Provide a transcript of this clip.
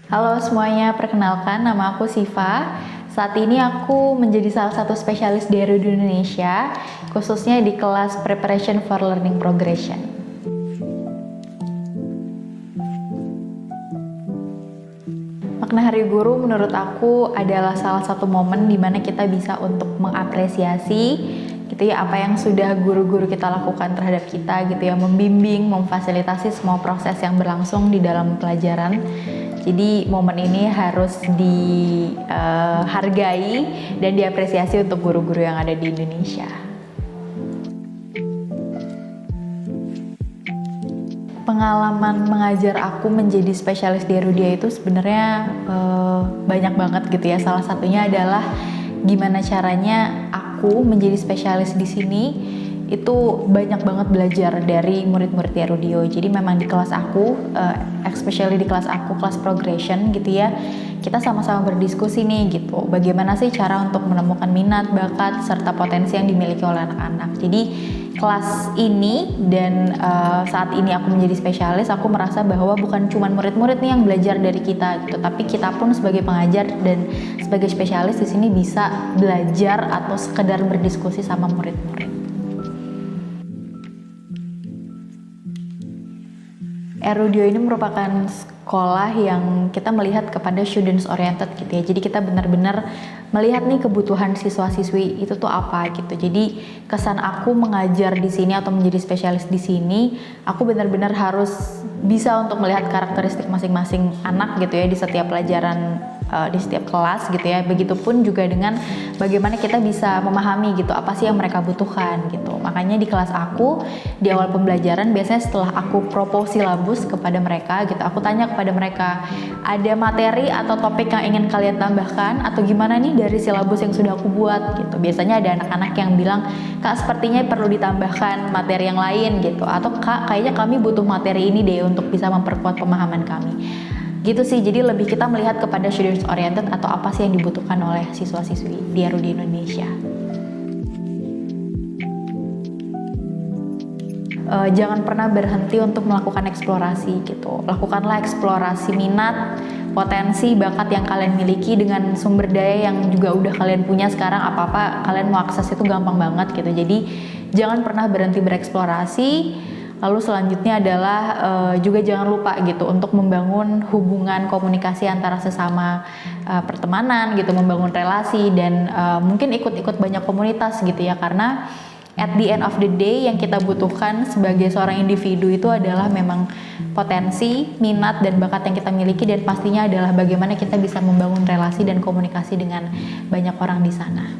Halo semuanya, perkenalkan nama aku Siva. Saat ini aku menjadi salah satu spesialis di RUD Indonesia, khususnya di kelas Preparation for Learning Progression. Makna Hari Guru menurut aku adalah salah satu momen di mana kita bisa untuk mengapresiasi gitu ya apa yang sudah guru-guru kita lakukan terhadap kita gitu ya, membimbing, memfasilitasi semua proses yang berlangsung di dalam pelajaran. Jadi momen ini harus dihargai dan diapresiasi untuk guru-guru yang ada di Indonesia. Pengalaman mengajar aku menjadi spesialis di Erudia itu sebenarnya banyak banget gitu ya. Salah satunya adalah gimana caranya aku menjadi spesialis di sini itu banyak banget belajar dari murid-murid di Erudio. Jadi memang di kelas aku, especially di kelas aku, kelas progression gitu ya, kita sama-sama berdiskusi nih gitu, bagaimana sih cara untuk menemukan minat, bakat, serta potensi yang dimiliki oleh anak-anak. Jadi kelas ini dan saat ini aku menjadi spesialis, aku merasa bahwa bukan cuma murid-murid nih yang belajar dari kita gitu, tapi kita pun sebagai pengajar dan sebagai spesialis di sini bisa belajar atau sekedar berdiskusi sama murid-murid. Erudio ini merupakan sekolah yang kita melihat kepada students oriented gitu ya. Jadi kita benar-benar melihat nih kebutuhan siswa-siswi itu tuh apa gitu. Jadi kesan aku mengajar di sini atau menjadi spesialis di sini, aku benar-benar harus bisa untuk melihat karakteristik masing-masing anak gitu ya di setiap pelajaran, di setiap kelas gitu ya. Begitupun juga dengan bagaimana kita bisa memahami gitu apa sih yang mereka butuhkan gitu. Makanya di kelas aku di awal pembelajaran biasanya setelah aku propose silabus kepada mereka gitu, aku tanya kepada mereka, ada materi atau topik yang ingin kalian tambahkan atau gimana nih dari silabus yang sudah aku buat gitu. Biasanya ada anak-anak yang bilang, Kak sepertinya perlu ditambahkan materi yang lain gitu, atau Kak kayaknya kami butuh materi ini deh untuk bisa memperkuat pemahaman kami. Gitu sih, jadi lebih kita melihat kepada students oriented atau apa sih yang dibutuhkan oleh siswa-siswi di RUD Indonesia. Jangan pernah berhenti untuk melakukan eksplorasi gitu. Lakukanlah eksplorasi minat, potensi, bakat yang kalian miliki dengan sumber daya yang juga udah kalian punya sekarang. Apa-apa kalian mau akses itu gampang banget gitu. Jadi jangan pernah berhenti bereksplorasi. Lalu selanjutnya adalah juga jangan lupa gitu untuk membangun hubungan komunikasi antara sesama pertemanan gitu, membangun relasi dan mungkin ikut-ikut banyak komunitas gitu ya, karena at the end of the day yang kita butuhkan sebagai seorang individu itu adalah memang potensi, minat dan bakat yang kita miliki, dan pastinya adalah bagaimana kita bisa membangun relasi dan komunikasi dengan banyak orang di sana.